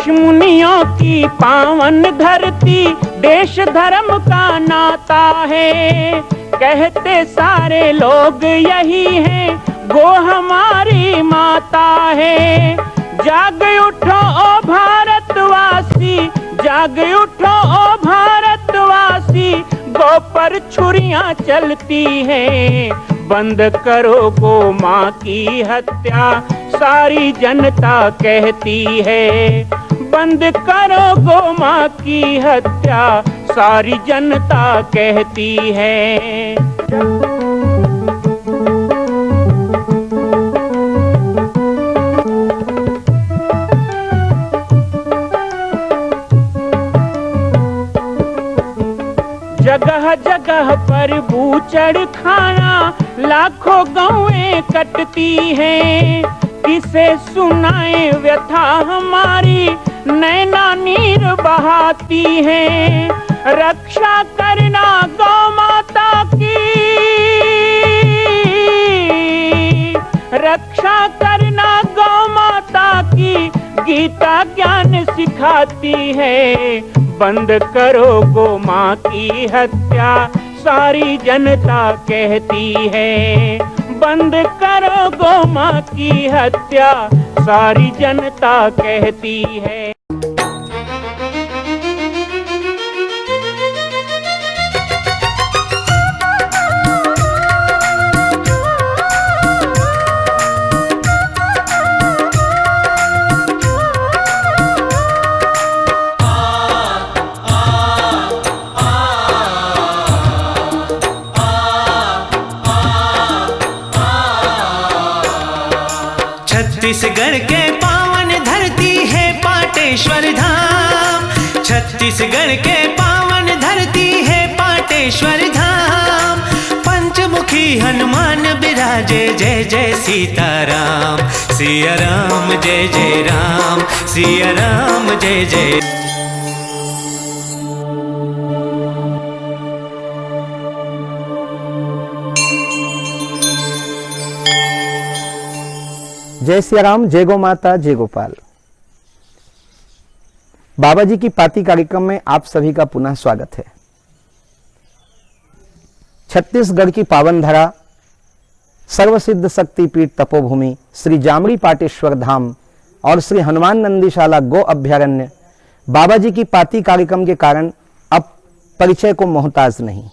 ऋषि मुनियों की पावन धरती, देश धर्म का नाता है। कहते सारे लोग यही हैं, गो हमारी माता है। जाग उठो ओ भारतवासी, जाग उठो ओ भारतवासी, गो पर छुरियां चलती हैं। बंद करो गो माँ की हत्या, सारी जनता कहती है। बंद करो गो माँ की हत्या, सारी जनता कहती है। जगह जगह पर बूचड़ खाना, लाखों गौएं कटती हैं। किसे सुनाए व्यथा हमारी, नैना नीर बहाती हैं। रक्षा करना गौ माता की, रक्षा करना गौ माता की, गीता ज्ञान सिखाती है। बंद करो गो माँ की हत्या, सारी जनता कहती है। बंद करो गो माँ की हत्या, सारी जनता कहती है। छत्तीसगढ़ के पावन धरती है पाटेश्वर धाम। छत्तीसगढ़ के पावन धरती है पाटेश्वर धाम। पंचमुखी हनुमान बिराजे, जय जय सीताराम। सिया राम जय जय राम, सिया राम जय जय। जय सिया राम, जय गो माता, जय गोपाल। बाबा जी की पाती कार्यक्रम में आप सभी का पुनः स्वागत है। छत्तीसगढ़ की पावन धरा, सर्वसिद्ध शक्तिपीठ तपोभूमि श्री जामड़ी पाटेश्वर धाम और श्री हनुमान नंदीशाला गो अभ्यारण्य बाबा जी की पाती कार्यक्रम के कारण अब परिचय को मोहताज नहीं।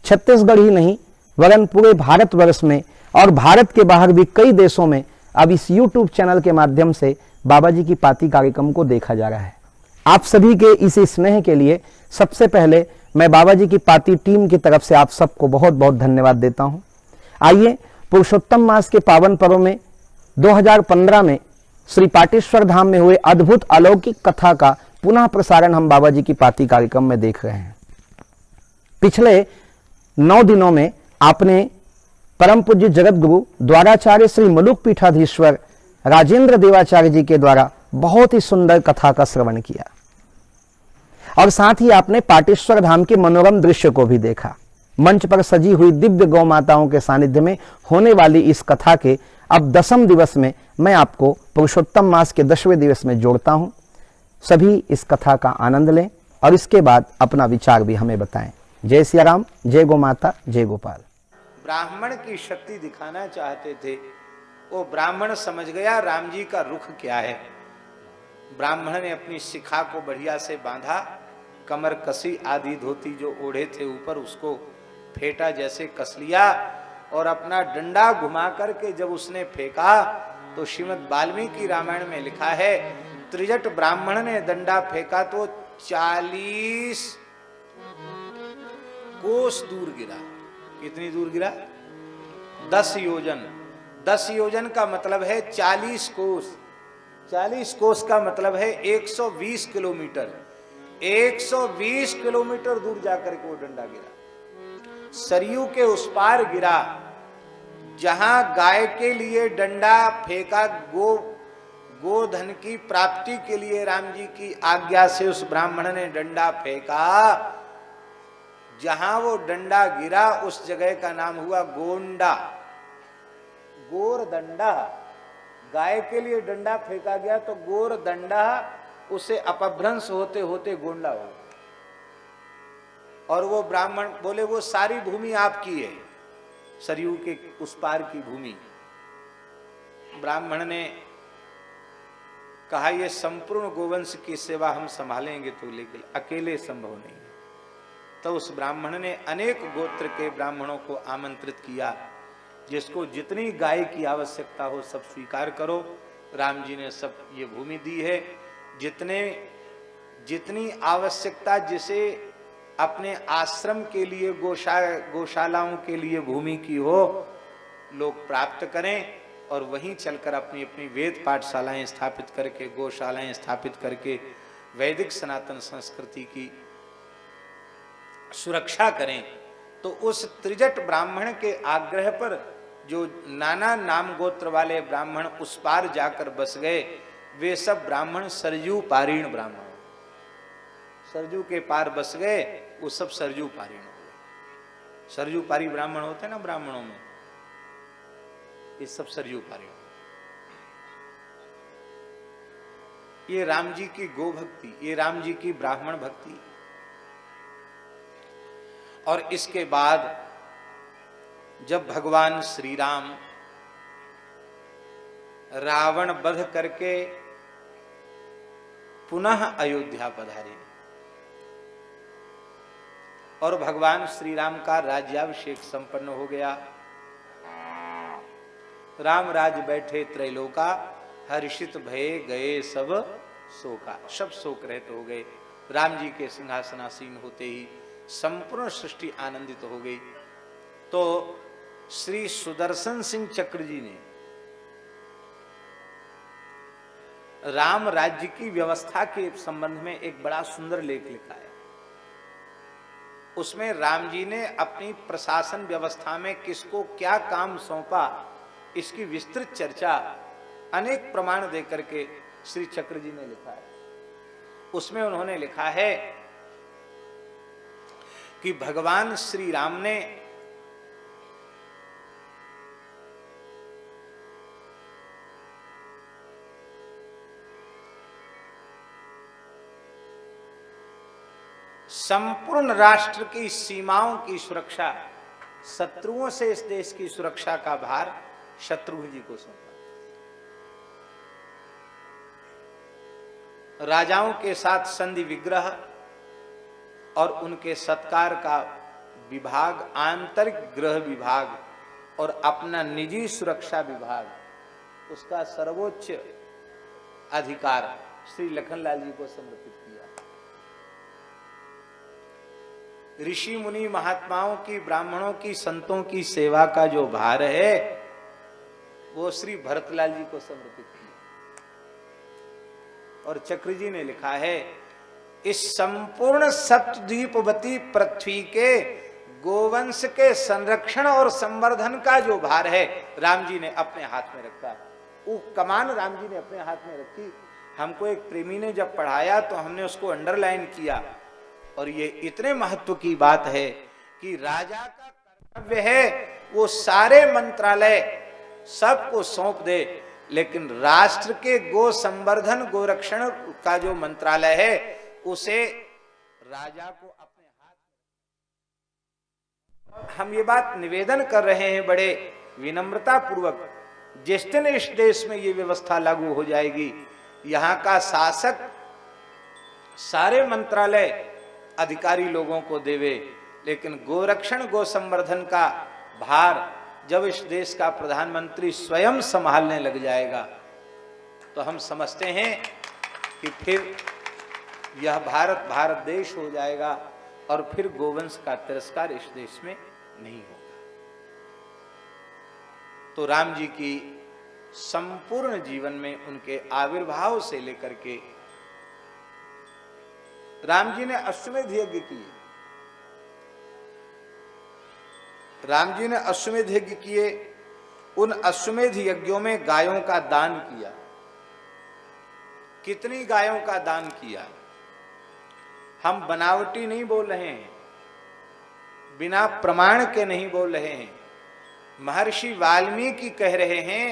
छत्तीसगढ़ ही नहीं वरन पूरे भारतवर्ष में और भारत के बाहर भी कई देशों में अब इस YouTube चैनल के माध्यम से बाबा जी की पाती कार्यक्रम को देखा जा रहा है। आप सभी के इस स्नेह के लिए सबसे पहले मैं बाबा जी की पाती टीम की तरफ से आप सबको बहुत बहुत धन्यवाद देता हूं। आइए पुरुषोत्तम मास के पावन पर्व में 2015 में श्री पाटेश्वर धाम में हुए अद्भुत अलौकिक कथा का पुनः प्रसारण हम बाबा जी की पाती कार्यक्रम में देख रहे हैं। पिछले 9 दिनों में आपने परम पूज्य जगत गुरु द्वाराचार्य श्री मुलुक पीठाधीश्वर राजेंद्र देवाचार्य जी के द्वारा बहुत ही सुंदर कथा का श्रवण किया और साथ ही आपने पाटेश्वर धाम के मनोरम दृश्य को भी देखा। मंच पर सजी हुई दिव्य गौ माताओं के सानिध्य में होने वाली इस कथा के अब 10वें दिवस में मैं आपको पुरुषोत्तम मास के 10वें दिवस में जोड़ता हूं। सभी इस कथा का आनंद लें और इसके बाद अपना विचार भी हमें बताएं। जय सिया राम, जय गो माता, जय गोपाल। ब्राह्मण की शक्ति दिखाना चाहते थे, वो ब्राह्मण समझ गया राम जी का रुख क्या है। ब्राह्मण ने अपनी शिखा को बढ़िया से बांधा, कमर कसी, आदि धोती जो ओढ़े थे ऊपर उसको फेंटा जैसे कस लिया और अपना डंडा घुमा करके जब उसने फेंका तो श्रीमद् वाल्मीकि रामायण में लिखा है, त्रिजट ब्राह्मण ने डंडा फेंका तो 40 कोस दूर गिरा। कितनी दूर गिरा? 10 योजन। 10 योजन का मतलब है 40 कोस। 40 कोस का मतलब है 120 किलोमीटर। 120 किलोमीटर दूर जाकर के वो डंडा गिरा। सरयू के उस पार गिरा जहां गाय के लिए डंडा फेंका, गोधन की प्राप्ति के लिए राम जी की आज्ञा से उस ब्राह्मण ने डंडा फेंका। जहां वो डंडा गिरा उस जगह का नाम हुआ गोंडा, गोरदंडा। गाय के लिए डंडा फेंका गया तो गोरदंडा उसे अपभ्रंश होते होते गोंडा हो गया। और वो ब्राह्मण बोले वो सारी भूमि आपकी है, सरयू के उस पार की भूमि। ब्राह्मण ने कहा ये संपूर्ण गोवंश की सेवा हम संभालेंगे तो, लेकिन अकेले संभव नहीं। तो उस ब्राह्मण ने अनेक गोत्र के ब्राह्मणों को आमंत्रित किया, जिसको जितनी गाय की आवश्यकता हो सब स्वीकार करो। राम जी ने सब ये भूमि दी है, जितनी आवश्यकता जिसे अपने आश्रम के लिए गौशालाओं के लिए भूमि की हो, लोग प्राप्त करें और वहीं चलकर अपनी अपनी वेद पाठशालाएं स्थापित करके, गौशालाएं स्थापित करके वैदिक सनातन संस्कृति की सुरक्षा करें। तो उस त्रिजट ब्राह्मण के आग्रह पर जो नाना नाम गोत्र वाले ब्राह्मण उस पार जाकर बस गए, वे सब ब्राह्मण सरजू पारीण ब्राह्मण, सरजू के पार बस गए, वो सब सरजू पारीण हो गए। सरजू पारी ब्राह्मण होते हैं ना ब्राह्मणों में, ये सब सरजू पारीण। ये राम जी की गो भक्ति, ये राम जी की ब्राह्मण भक्ति। और इसके बाद जब भगवान श्री राम रावण वध करके पुनः अयोध्या पधारे और भगवान श्री राम का राज्याभिषेक संपन्न हो गया, राम राज बैठे त्रैलोका, हर्षित भये गए सब शोका। सब शोक रहित हो गए। राम जी के सिंहासनासीन होते ही संपूर्ण सृष्टि आनंदित हो गई। तो श्री सुदर्शन सिंह चक्र जी ने राम राज्य की व्यवस्था के संबंध में एक बड़ा सुंदर लेख लिखा है। उसमें राम जी ने अपनी प्रशासन व्यवस्था में किसको क्या काम सौंपा, इसकी विस्तृत चर्चा अनेक प्रमाण देकर के श्री चक्र जी ने लिखा है। उसमें उन्होंने लिखा है कि भगवान श्री राम ने संपूर्ण राष्ट्र की सीमाओं की सुरक्षा, शत्रुओं से इस देश की सुरक्षा का भार शत्रुघ्न जी को सौंपा। राजाओं के साथ संधि विग्रह और उनके सत्कार का विभाग, आंतरिक गृह विभाग और अपना निजी सुरक्षा विभाग, उसका सर्वोच्च अधिकार श्री लखनलाल जी को समर्पित किया। ऋषि मुनि महात्माओं की, ब्राह्मणों की, संतों की सेवा का जो भार है वो श्री भरतलाल जी को समर्पित किया। और चक्र जी ने लिखा है, इस संपूर्ण सप्तद्वीपवती पृथ्वी के गोवंश के संरक्षण और संवर्धन का जो भार है राम जी ने अपने हाथ में रखा। वो कमान राम जी ने अपने हाथ में रखी। हमको एक प्रेमी ने जब पढ़ाया तो हमने उसको अंडरलाइन किया। और ये इतने महत्व की बात है कि राजा का कर्तव्य है वो सारे मंत्रालय सबको सौंप दे, लेकिन राष्ट्र के गो संवर्धन, गोरक्षण का जो मंत्रालय है उसे राजा को अपने हाथ। हम ये बात निवेदन कर रहे हैं बड़े विनम्रता पूर्वक, जिस दिन इस देश में ये व्यवस्था लागू हो जाएगी, यहाँ का शासक सारे मंत्रालय अधिकारी लोगों को देवे, लेकिन गोरक्षण, गो संवर्धन का भार जब इस देश का प्रधानमंत्री स्वयं संभालने लग जाएगा तो हम समझते हैं कि फिर यह भारत देश हो जाएगा और फिर गोवंश का तिरस्कार इस देश में नहीं होगा। तो राम जी की संपूर्ण जीवन में उनके आविर्भाव से लेकर के राम जी ने अश्वमेध यज्ञ किए। राम जी ने अश्वमेध यज्ञ किए। उन अश्वमेध यज्ञों में गायों का दान किया। कितनी गायों का दान किया? हम बनावटी नहीं बोल रहे हैं, बिना प्रमाण के नहीं बोल रहे हैं। महर्षि वाल्मीकि कह रहे हैं,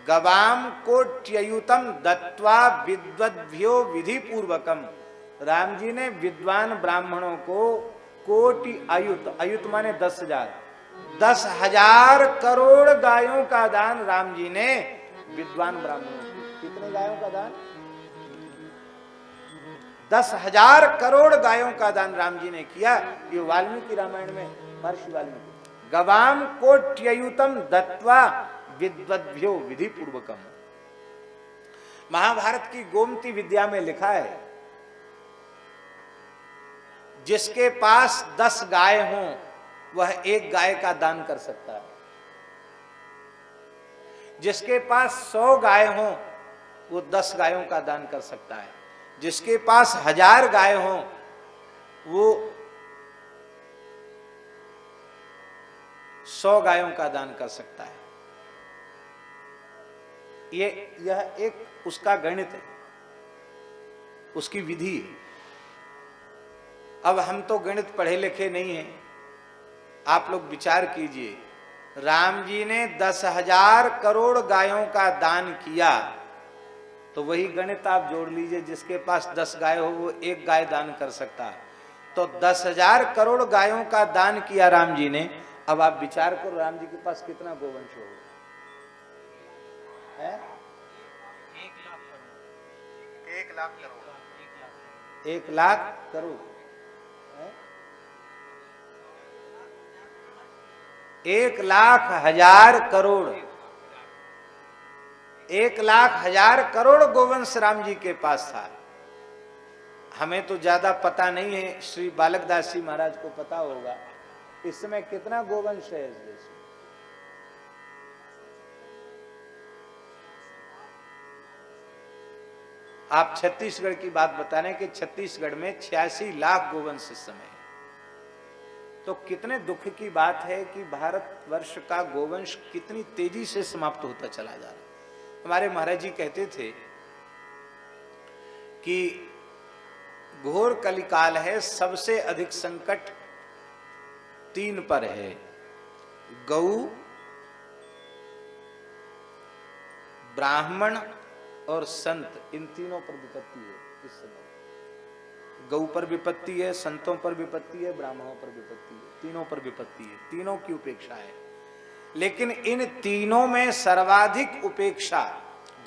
गवाम कोट्ययुतम दत्वा विद्वद्भ्यो विधि पूर्वकम। राम जी ने विद्वान ब्राह्मणों को कोटि अयुत, अयुत माने 10,000, 10,000 करोड़ गायों का दान राम जी ने विद्वान ब्राह्मणों को। कितने गायों का दान? 10,000 करोड़ गायों का दान राम जी ने किया। ये वाल्मीकि रामायण में महर्षि वाल्मीकि। गवाम कोट्ययुतम दत्वा विद्वद्भ्यो विधि पूर्वकम। महाभारत की गोमती विद्या में लिखा है, जिसके पास 10 गाय हों वह 1 गाय का दान कर सकता है। जिसके पास 100 गाय हों वो 10 गायों का दान कर सकता है। जिसके पास 1000 गाय हों वो 100 गायों का दान कर सकता है। यह एक उसका गणित है, उसकी विधि है। अब हम तो गणित पढ़े लिखे नहीं हैं, आप लोग विचार कीजिए, राम जी ने 10,000 करोड़ गायों का दान किया, तो वही गणित आप जोड़ लीजिए, जिसके पास 10 गाय हो वो 1 गाय दान कर सकता है। तो 10,000 करोड़ गायों का दान किया राम जी ने। अब आप विचार करो, राम जी के पास कितना गोवंश होगा? 1 लाख करोड़। 1,00,000 करोड़, 1,00,000 करोड़ गोवंश राम जी के पास था। हमें तो ज्यादा पता नहीं है, श्री बालकदास जी महाराज को पता होगा इस समय कितना गोवंश है इस देश में। आप छत्तीसगढ़ की बात बता रहे हैं कि छत्तीसगढ़ में 86 लाख गोवंश इस समय है। तो कितने दुख की बात है कि भारतवर्ष का गोवंश कितनी तेजी से समाप्त होता चला जा रहा है। हमारे महाराज जी कहते थे कि घोर कलिकाल है, सबसे अधिक संकट 3 पर है, गौ, ब्राह्मण और संत। इन तीनों पर विपत्ति है इस समय। गौ पर विपत्ति है, संतों पर विपत्ति है, ब्राह्मणों पर विपत्ति है, तीनों पर विपत्ति है, तीनों की उपेक्षा है। लेकिन इन तीनों में सर्वाधिक उपेक्षा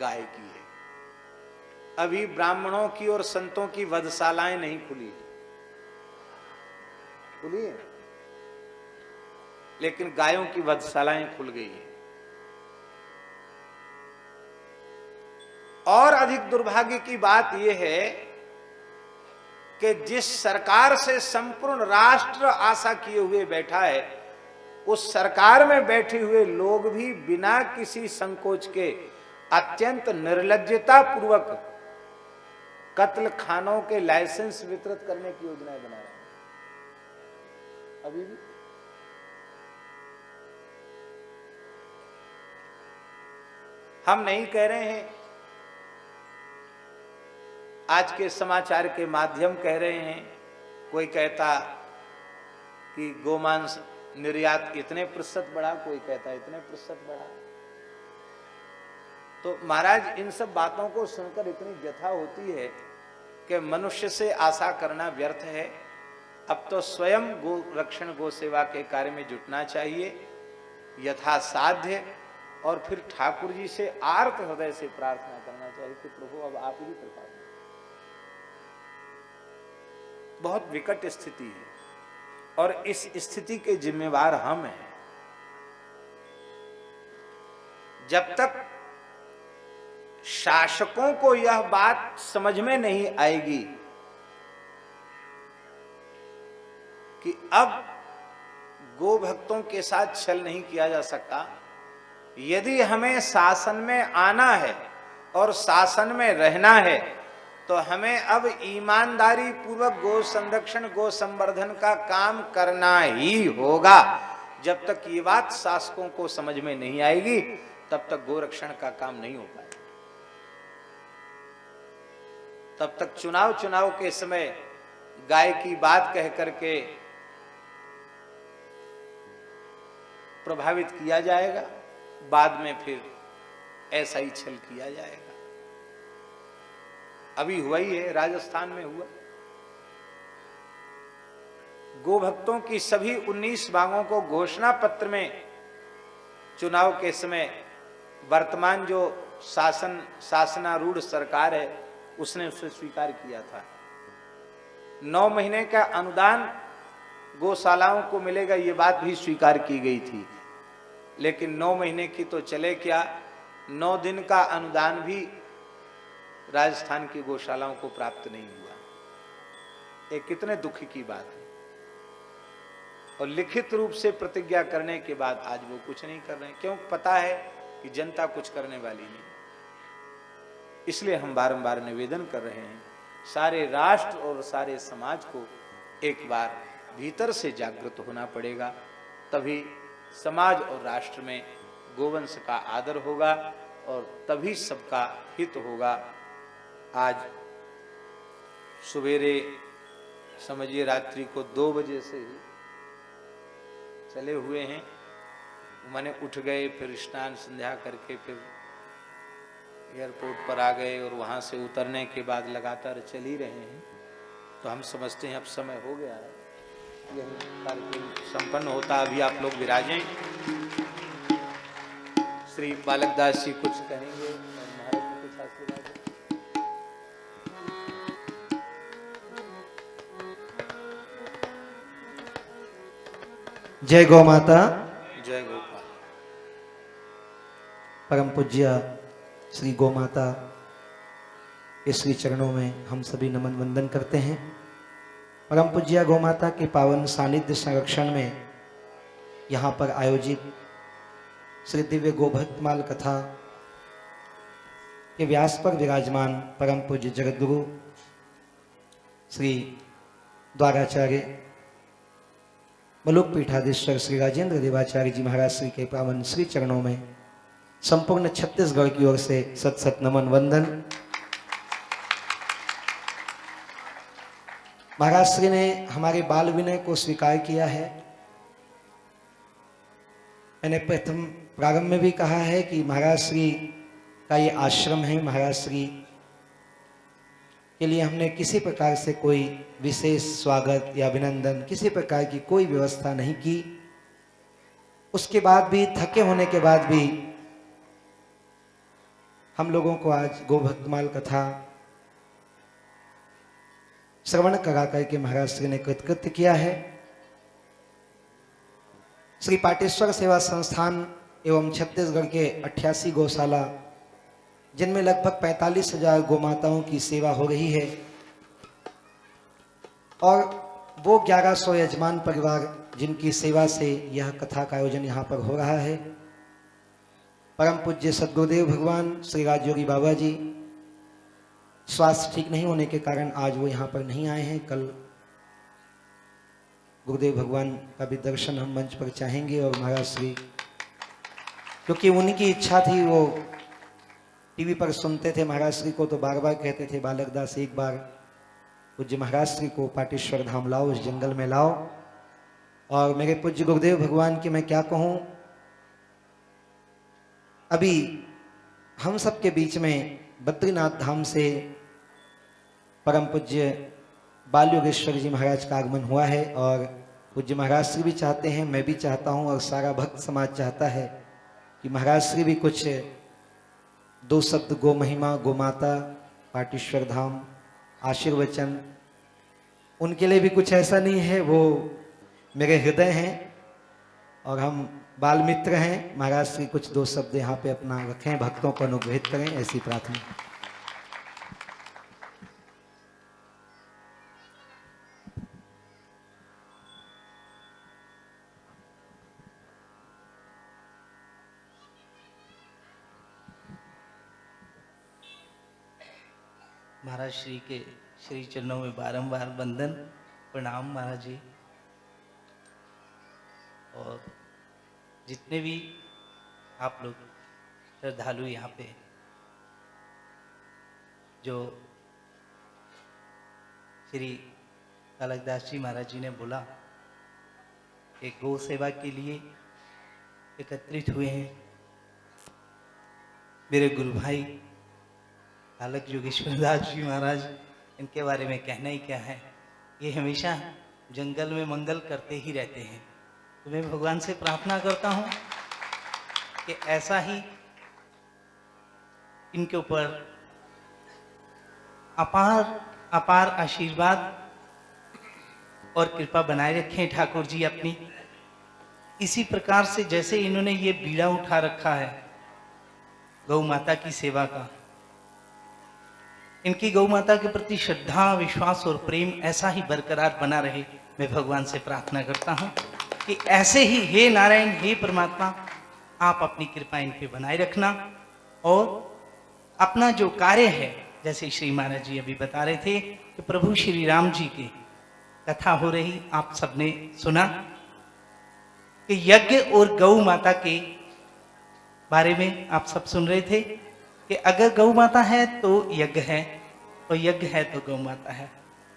गाय की है। अभी ब्राह्मणों की और संतों की वधशालाएं नहीं खुली है, लेकिन गायों की वधशालाएं खुल गई है। और अधिक दुर्भाग्य की बात यह है कि जिस सरकार से संपूर्ण राष्ट्र आशा किए हुए बैठा है, उस सरकार में बैठे हुए लोग भी बिना किसी संकोच के अत्यंत निर्लज्जता पूर्वक कत्ल खानों के लाइसेंस वितरित करने की योजनाएं बना रहे हैं। अभी भी हम नहीं कह रहे हैं, आज के समाचार के माध्यम कह रहे हैं, कोई कहता कि गोमांस निर्यात इतने प्रतिशत बढ़ा, कोई कहता इतने प्रतिशत बढ़ा। तो महाराज इन सब बातों को सुनकर इतनी व्यथा होती है कि मनुष्य से आशा करना व्यर्थ है। अब तो स्वयं गो रक्षण गो सेवा के कार्य में जुटना चाहिए यथासाध्य, और फिर ठाकुर जी से आर्त हृदय से प्रार्थना करना चाहिए कि प्रभु अब आप ही कृपा करें। बहुत विकट स्थिति है और इस स्थिति के जिम्मेवार हम हैं। जब तक शासकों को यह बात समझ में नहीं आएगी कि अब गो भक्तों के साथ छल नहीं किया जा सकता, यदि हमें शासन में आना है और शासन में रहना है, तो हमें अब ईमानदारी पूर्वक गो संरक्षण गो संवर्धन का काम करना ही होगा। जब तक ये बात शासकों को समझ में नहीं आएगी, तब तक गोरक्षण का काम नहीं हो पाएगा। तब तक चुनाव के समय गाय की बात कह करके प्रभावित किया जाएगा, बाद में फिर ऐसा ही छल किया जाएगा। अभी हुआ ही है, राजस्थान में हुआ। गोभक्तों की सभी 19 मांगों को घोषणा पत्र में चुनाव के समय वर्तमान जो शासनारूढ़ सरकार है उसने उसे स्वीकार किया था। 9 महीने का अनुदान गौशालाओं को मिलेगा, ये बात भी स्वीकार की गई थी। लेकिन 9 महीने की तो चले क्या, 9 दिन का अनुदान भी राजस्थान की गौशालाओं को प्राप्त नहीं हुआ। ये कितने दुख की बात है। और लिखित रूप से प्रतिज्ञा करने के बाद आज वो कुछ नहीं कर रहे हैं। क्यों? पता है कि जनता कुछ करने वाली नहीं। इसलिए हम बारंबार निवेदन कर रहे हैं, सारे राष्ट्र और सारे समाज को एक बार भीतर से जागृत होना पड़ेगा, तभी समाज और राष्ट्र में गोवंश का आदर होगा और तभी सबका हित होगा। आज सवेरे समझिए रात्रि को 2 बजे से ही चले हुए हैं, मैंने उठ गए, फिर स्नान संध्या करके फिर एयरपोर्ट पर आ गए और वहाँ से उतरने के बाद लगातार चल ही रहे हैं। तो हम समझते हैं अब समय हो गया है, यही कार्यक्रम संपन्न होता। अभी आप लोग विराजें। श्री बालकदास जी कुछ कहेंगे और महाराज को कुछ आशीर्वाद। जय गौ माता। जय गोपाल। परम पूज्य श्री गौ माता के श्री चरणों में हम सभी नमन वंदन करते हैं। परम पूज्य गौ माता के पावन सानिध्य संरक्षण में यहाँ पर आयोजित श्री दिव्य गोभक्तमाल कथा के व्यास पर विराजमान परम पूज्य जगतगुरु श्री द्वाराचार्य मलुक पीठाधीश्वर श्री राजेंद्र देवाचार्य जी महाराज श्री के पावन श्री चरणों में संपूर्ण छत्तीसगढ़ की ओर से सत सत नमन वंदन। महाराज श्री ने हमारे बाल विनय को स्वीकार किया है। मैंने प्रथम प्रारंभ में भी कहा है कि महाराज श्री का ये आश्रम है। महाराज श्री के लिए हमने किसी प्रकार से कोई विशेष स्वागत या अभिनंदन, किसी प्रकार की कोई व्यवस्था नहीं की। उसके बाद भी, थके होने के बाद भी हम लोगों को आज गोभक्तमाल कथा श्रवण करा करके महाराज श्री ने कृतकृत्य किया है। श्री पाटेश्वर सेवा संस्थान एवं छत्तीसगढ़ के 88 गौशाला, जिनमें लगभग 45,000 गौमाताओं की सेवा हो रही है, और वो 1100 यजमान परिवार जिनकी सेवा से यह कथा का आयोजन यहाँ पर हो रहा है। परम पूज्य सद्गुरुदेव भगवान श्री राजयोगी बाबा जी स्वास्थ्य ठीक नहीं होने के कारण आज वो यहाँ पर नहीं आए हैं। कल गुरुदेव भगवान का भी दर्शन हम मंच पर चाहेंगे। और महाराज श्री, क्योंकि उनकी इच्छा थी, वो टीवी पर सुनते थे महाराज श्री को, तो बार बार कहते थे बालकदास एक बार पूज्य महाराज श्री को पाटेश्वर धाम लाओ, उस जंगल में लाओ। और मेरे पूज्य गुरुदेव भगवान की मैं क्या कहूँ, अभी हम सब के बीच में बद्रीनाथ धाम से परम पूज्य बाल योगेश्वर जी महाराज का आगमन हुआ है। और पूज्य महाराज श्री भी चाहते हैं, मैं भी चाहता हूँ, और सारा भक्त समाज चाहता है कि महाराज श्री भी कुछ 2 शब्द गो महिमा, गो माता, पाटेश्वर धाम, आशीर्वचन, उनके लिए भी कुछ ऐसा नहीं है, वो मेरे हृदय हैं और हम बाल मित्र हैं। महाराज श्री कुछ 2 शब्द यहाँ पे अपना रखें, भक्तों को अनुग्रहित करें, ऐसी प्रार्थना। महाराज श्री के श्री चरणों में बारंबार वंदन प्रणाम महाराज जी। और जितने भी आप लोग श्रद्धालु यहाँ पे जो श्री बालकदास जी महाराज जी ने बोला कि गौ सेवा के लिए एकत्रित हुए हैं, मेरे गुरु भाई बालक योगेश्वर दास जी महाराज, इनके बारे में कहना ही क्या है। ये हमेशा जंगल में मंगल करते ही रहते हैं। तो मैं भगवान से प्रार्थना करता हूँ कि ऐसा ही इनके ऊपर अपार अपार आशीर्वाद और कृपा बनाए रखें ठाकुर जी अपनी। इसी प्रकार से जैसे इन्होंने ये बीड़ा उठा रखा है गौ माता की सेवा का, इनकी गौ माता के प्रति श्रद्धा, विश्वास और प्रेम ऐसा ही बरकरार बना रहे। मैं भगवान से प्रार्थना करता हूँ कि ऐसे ही हे नारायण, हे परमात्मा, आप अपनी कृपा इन पे बनाए रखना और अपना जो कार्य है, जैसे श्री महाराज जी अभी बता रहे थे कि प्रभु श्री राम जी की कथा हो रही, आप सबने सुना कि यज्ञ और गौ माता के बारे में आप सब सुन रहे थे कि अगर गौ माता है तो यज्ञ है और यज्ञ है तो गौ माता है।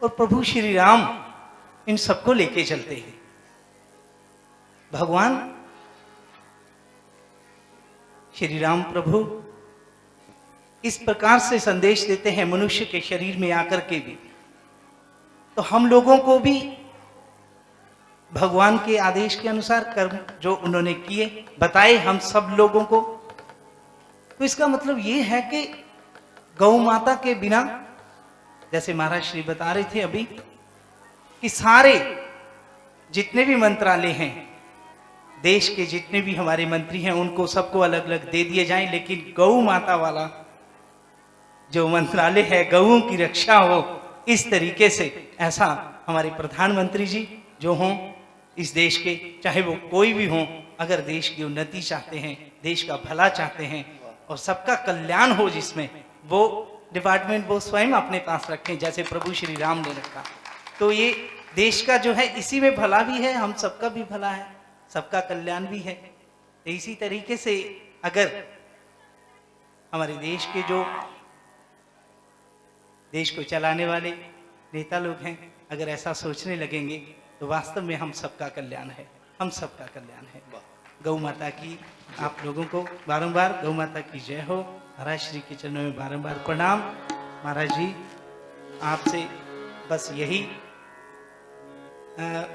और प्रभु श्री राम इन सबको लेके चलते हैं। भगवान श्री राम प्रभु इस प्रकार से संदेश देते हैं मनुष्य के शरीर में आकर के भी, तो हम लोगों को भी भगवान के आदेश के अनुसार कर्म जो उन्होंने किए बताए हम सब लोगों को। तो इसका मतलब ये है कि गौ माता के बिना, जैसे महाराज श्री बता रहे थे अभी, कि सारे जितने भी मंत्रालय हैं, देश के जितने भी हमारे मंत्री हैं, उनको सबको अलग अलग दे दिए जाएं, लेकिन गौ माता वाला जो मंत्रालय है, गौओं की रक्षा हो इस तरीके से, ऐसा हमारे प्रधानमंत्री जी जो हों इस देश के, चाहे वो कोई भी हों, अगर देश की उन्नति चाहते हैं, देश का भला चाहते हैं और सबका कल्याण हो, जिसमें वो डिपार्टमेंट वो स्वयं अपने पास रखें जैसे प्रभु श्री राम ने रखा। तो ये देश का जो है इसी में भला भी है, हम सबका भी भला है, सबका कल्याण भी है। तो इसी तरीके से अगर हमारे देश के जो देश को चलाने वाले नेता लोग हैं, अगर ऐसा सोचने लगेंगे तो वास्तव में हम सबका कल्याण है, हम सबका कल्याण है। गौ माता की आप लोगों को बारंबार गौ माता की जय हो। महाराज श्री के चरणों में बारंबार प्रणाम। महाराज जी आपसे बस यही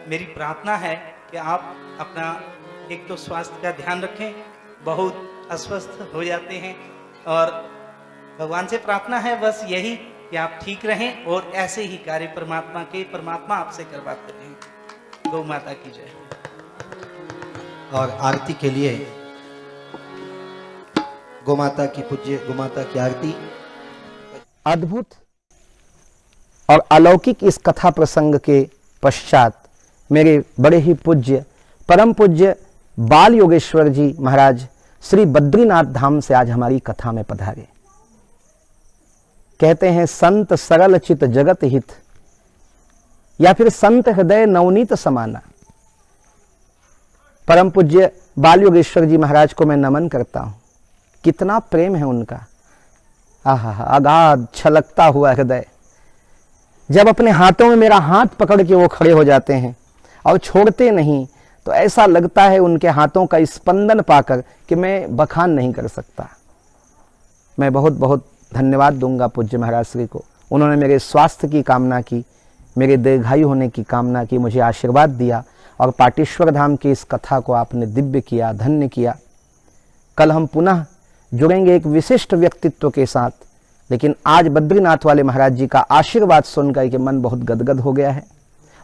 मेरी प्रार्थना है कि आप अपना एक तो स्वास्थ्य का ध्यान रखें, बहुत अस्वस्थ हो जाते हैं, और भगवान से प्रार्थना है बस यही कि आप ठीक रहें और ऐसे ही कार्य परमात्मा आपसे करवाते रहें। गौ माता की जय। और आरती के लिए गौ माता की पूज्य गौ माता की आरती। अद्भुत और अलौकिक इस कथा प्रसंग के पश्चात मेरे बड़े ही पूज्य परम पूज्य बाल योगेश्वर जी महाराज श्री बद्रीनाथ धाम से आज हमारी कथा में पधारे। कहते हैं संत सरल चित जगत हित, या फिर संत हृदय नवनीत समाना। परम पूज्य बाल योगेश्वर जी महाराज को मैं नमन करता हूं। कितना प्रेम है उनका, आहा अगाध छलकता हुआ हृदय। जब अपने हाथों में मेरा हाथ पकड़ के वो खड़े हो जाते हैं और छोड़ते नहीं, तो ऐसा लगता है उनके हाथों का स्पंदन पाकर कि मैं बखान नहीं कर सकता। मैं बहुत बहुत धन्यवाद दूंगा पूज्य महाराज श्री को। उन्होंने मेरे स्वास्थ्य की कामना की, मेरे दीर्घायु होने की कामना की, मुझे आशीर्वाद दिया और पाटेश्वर धाम की इस कथा को आपने दिव्य किया, धन्य किया। कल हम पुनः जुड़ेंगे एक विशिष्ट व्यक्तित्व के साथ, लेकिन आज बद्रीनाथ वाले महाराज जी का आशीर्वाद सुनकर के मन बहुत गदगद हो गया है।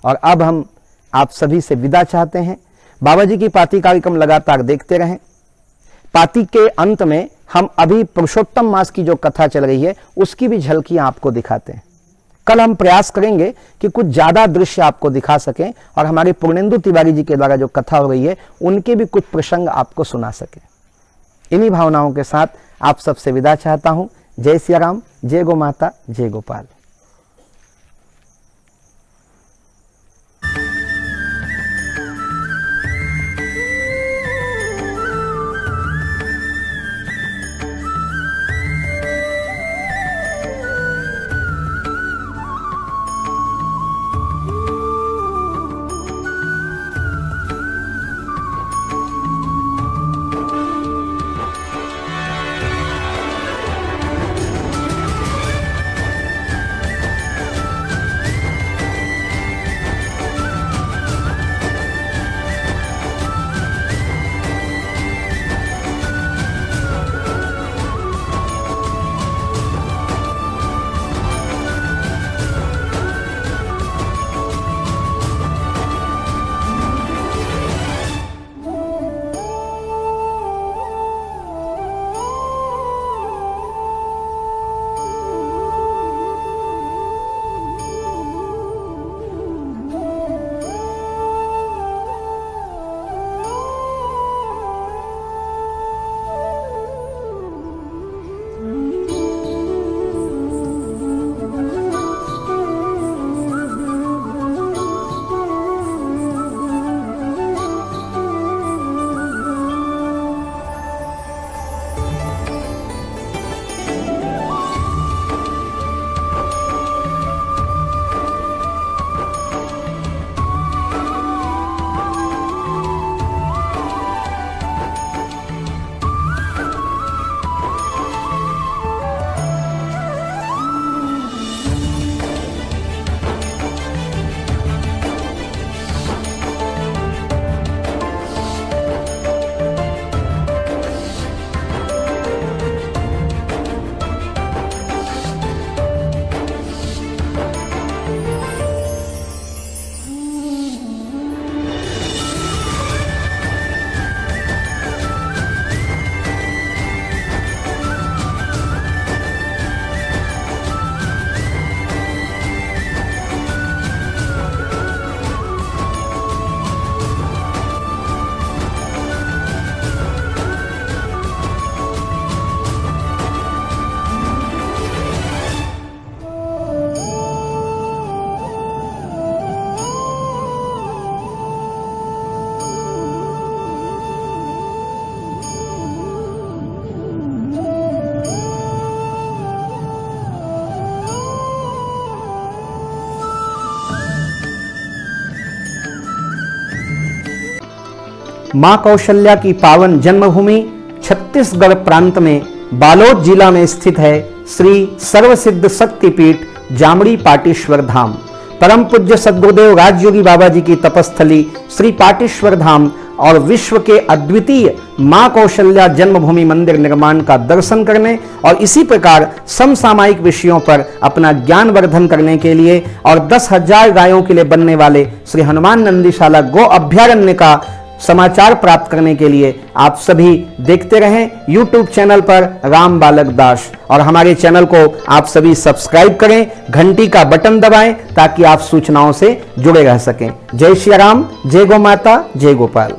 और अब हम आप सभी से विदा चाहते हैं। बाबा जी की पाती कार्यक्रम लगातार देखते रहें। पाती के अंत में हम अभी पुरुषोत्तम मास की जो कथा चल रही है उसकी भी झलकियां आपको दिखाते हैं। कल हम प्रयास करेंगे कि कुछ ज्यादा दृश्य आपको दिखा सकें और हमारे पूर्णेंदु तिवारी जी के द्वारा जो कथा हो रही है उनके भी कुछ प्रसंग आपको सुना सके। इन्हीं भावनाओं के साथ आप सबसे विदा चाहता हूं। जय सिया राम, जय गो माता, जय गोपाल। मां कौशल्या की पावन जन्मभूमि छत्तीसगढ़ प्रांत में बालोद जिला में स्थित है श्री सर्वसिद्ध शक्तिपीठ जामड़ी पाटेश्वर धाम। परम पूज्य सद्गुरुदेव राजयोगी बाबा जी की तपस्थली श्री पाटेश्वर धाम और विश्व के अद्वितीय मां कौशल्या जन्मभूमि मंदिर निर्माण का दर्शन करने और इसी प्रकार समसामयिक विषयों पर अपना ज्ञान वर्धन करने के लिए और 10,000 गायों के लिए बनने वाले श्री हनुमान नंदीशाला गो अभ्यारण्य का समाचार प्राप्त करने के लिए आप सभी देखते रहें YouTube चैनल पर राम बालक दास, और हमारे चैनल को आप सभी सब्सक्राइब करें, घंटी का बटन दबाएं ताकि आप सूचनाओं से जुड़े रह सकें। जय श्री राम, जय गौ माता, जय गोपाल।